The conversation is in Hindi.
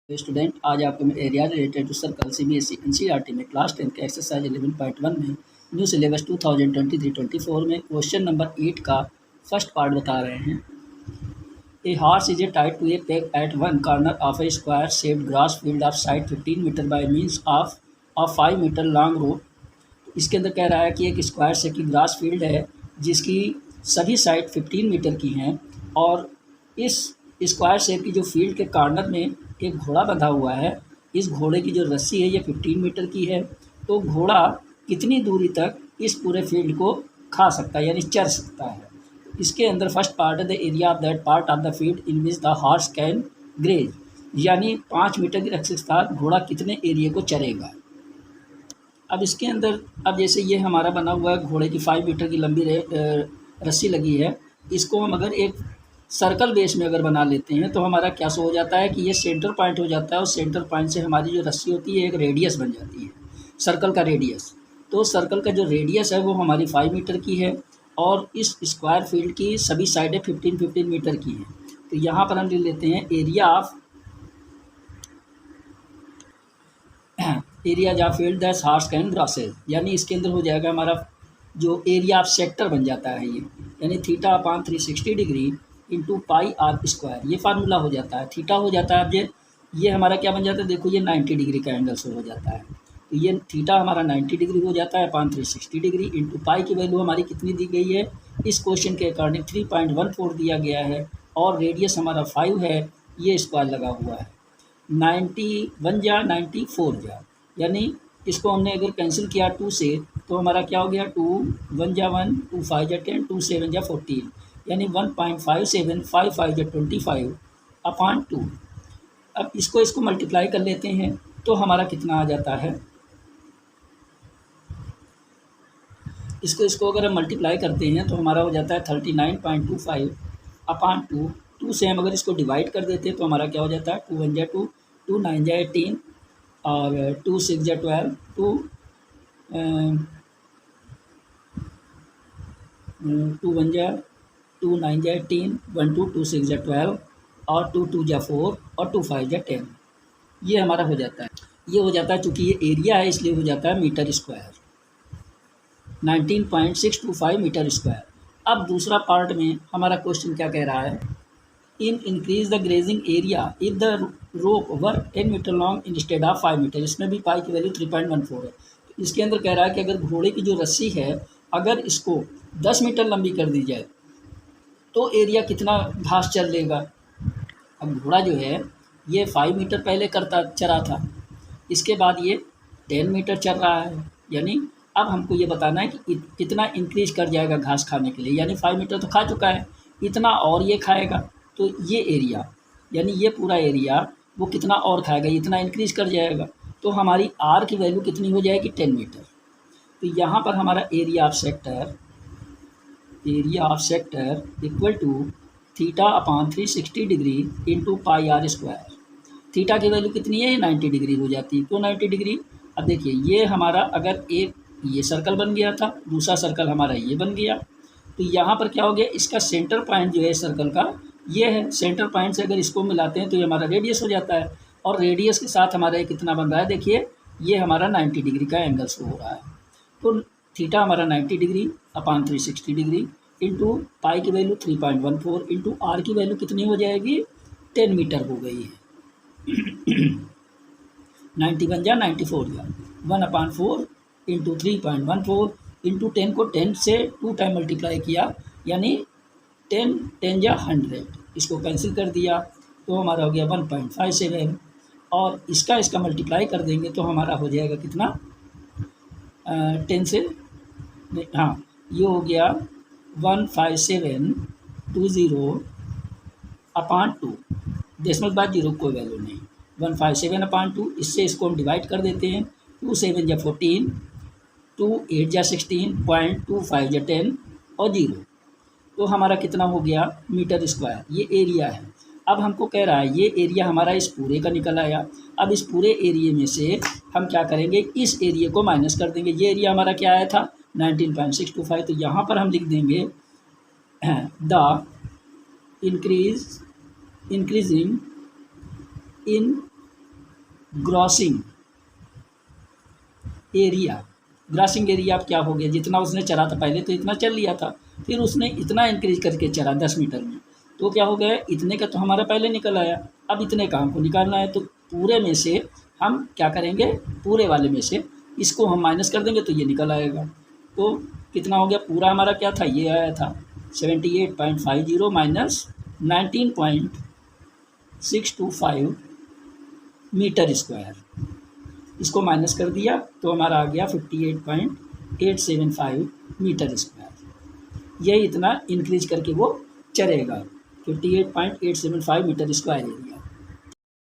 स्टूडेंट, आज आपको मैं area related to circle CBSE NCERT में क्लास 10 के एक्सरसाइज 11.1 में न्यू सिलेबस 2023-24 में क्वेश्चन नंबर 8 का फर्स्ट पार्ट बता रहे हैं। A horse is a tied to a peg at one corner of a square shaped grass field of side 15 metre by means of 5 metre long rope. इसके अंदर कह रहा है कि एक स्क्वायर शेप की ग्रास फील्ड है जिसकी सभी साइड 15 मीटर की हैं और इस स्क्वायर शेप की जो फील्ड के कॉर्नर में एक घोड़ा बंधा हुआ है। इस घोड़े की जो रस्सी है ये 15 मीटर की है। तो घोड़ा कितनी दूरी तक इस पूरे फील्ड को खा सकता है यानी चर सकता है। इसके अंदर फर्स्ट पार्ट है the area of that part of the field in which the horse can graze, यानी 5 मीटर की रस्सी के साथ घोड़ा कितने एरिया को चरेगा। अब इसके अंदर जैसे ये हमारा बना हुआ है घोड़े की 5 मीटर की लंबी रस्सी लगी है। इसको हम अगर एक सर्कल बेस में अगर बना लेते हैं तो हमारा क्या सो हो जाता है कि ये सेंटर पॉइंट हो जाता है और सेंटर पॉइंट से हमारी जो रस्सी होती है एक रेडियस बन जाती है, सर्कल का रेडियस। तो सर्कल का जो रेडियस है वो हमारी 5 मीटर की है और इस स्क्वायर फील्ड की सभी साइडें 15-15 मीटर की हैं। तो यहाँ पर हम लिख लेते हैं area of field that horse can grasses, यानी इसके अंदर हो जाएगा हमारा जो एरिया ऑफ सेक्टर बन जाता है ये, यानी theta upon 360 degree into pi r square. ये फार्मूला हो जाता है, थीटा हो जाता है। अब ये हमारा क्या बन जाता है, देखो ये 90 डिग्री का एंगल से हो जाता है। तो ये थीटा हमारा 90 डिग्री हो जाता है अपान 360 डिग्री इंटू पाई की वैल्यू हमारी कितनी दी गई है इस क्वेश्चन के अकॉर्डिंग 3.14 दिया गया है और रेडियस हमारा 5 है। ये स्क्वायर लगा हुआ है 91 जा 94 जा, यानी इसको हमने अगर कैंसिल किया 2 से तो हमारा क्या हो गया 2 1 जा 1 2 5 जा 10 2 7 जा 14, यानी 1.57 5 5 जा 25 अपान 2। अब इसको मल्टीप्लाई कर लेते हैं तो हमारा कितना आ जाता है, इसको अगर हम मल्टीप्लाई करते हैं तो हमारा हो जाता है 39.25 अपान 2। 2 से हम अगर इसको डिवाइड कर देते हैं तो हमारा क्या हो जाता है 2 1 जा 2 2 9 जा 18 और 2 6 जा 12 2 1 जा 2 9 जा 18 1 2 2 6 जा 12 और 2 2 जा 4 और 2 5 जा 10। ये हमारा हो जाता है, ये हो जाता है चूँकि ये एरिया है इसलिए हो जाता है मीटर स्क्वायर 19.625 मीटर स्क्वायर। अब दूसरा पार्ट में हमारा क्वेश्चन क्या कह रहा है, increase the grazing area if the rope were 10 metre long instead of 5 metre. इसमें भी पाई की वैल्यू 3.14 है। तो इसके अंदर कह रहा है कि अगर घोड़े की जो रस्सी है अगर इसको 10 मीटर लंबी कर दी जाए तो एरिया कितना घास चर लेगा। अब घोड़ा जो है ये 5 मीटर पहले चरा था, इसके बाद ये 10 मीटर चल रहा है, यानी अब हमको ये बताना है कि कितना इंक्रीज कर जाएगा घास खाने के लिए, यानी 5 मीटर तो खा चुका है, इतना और ये खाएगा। तो ये एरिया यानी ये पूरा एरिया वो कितना और खाएगा, इतना इंक्रीज कर जाएगा। तो हमारी आर की वैल्यू कितनी हो जाएगी 10 मीटर। तो यहाँ पर हमारा area of sector equal to theta upon 360 degree into pi r square. Theta की वैल्यू कितनी है 90 डिग्री हो जाती है, तो 90 डिग्री। अब देखिए ये हमारा अगर एक ये सर्कल बन गया था, दूसरा सर्कल हमारा ये बन गया, तो यहाँ पर क्या हो गया इसका सेंटर पॉइंट जो है सर्कल का ये है। सेंटर पॉइंट से अगर इसको मिलाते हैं तो ये हमारा रेडियस हो जाता है और रेडियस के साथ हमारा ये कितना बन रहा है, देखिए ये हमारा 90 डिग्री का एंगल शो हो रहा है। तो थीटा हमारा 90 डिग्री अपान 360 डिग्री इंटू पाई की वैल्यू 3.14 इंटू आर की वैल्यू कितनी हो जाएगी 10 मीटर हो गई है 91 जा 94 जा 1/4 इंटू 3.14 इंटू 10 को 10 से 2 टाइम मल्टीप्लाई किया, यानी 10 जा 100, इसको कैंसिल कर दिया तो हमारा हो गया 1.57 और इसका मल्टीप्लाई कर देंगे तो हमारा हो जाएगा कितना 10 से हाँ ये हो गया 15720 अपान 2, डेसिमल बाद जीरो कोई वैल्यू नहीं, 157 अपान 2। इससे इसको हम डिवाइड कर देते हैं 2 7 जा 14 2 8 जा 16 0.25 जा 10 और 0, तो हमारा कितना हो गया मीटर स्क्वायर। ये एरिया है। अब हमको कह रहा है ये एरिया हमारा इस पूरे का निकल आया। अब इस पूरे एरिया में से हम क्या करेंगे, इस एरिया को माइनस कर देंगे। ये एरिया हमारा क्या आया था 19.625, तो यहाँ पर हम लिख देंगे the increasing in grossing area, grossing area अब क्या हो गया, जितना उसने चरा था पहले तो इतना चल लिया था, फिर उसने इतना इंक्रीज करके चरा 10 मीटर में, तो क्या हो गया, इतने का तो हमारा पहले निकल आया, अब इतने का हमको निकालना है, तो पूरे में से हम क्या करेंगे, पूरे वाले में से इसको हम माइनस कर देंगे तो ये निकल आएगा। तो कितना हो गया, पूरा हमारा क्या था, ये आया था 78.50 माइनस 19.625 मीटर स्क्वायर, इसको माइनस कर दिया तो हमारा आ गया 58.875 मीटर स्क्वायर। यही इतना इंक्रीज करके वो चरेगा, 58.875 मीटर स्क्वायर एरिया।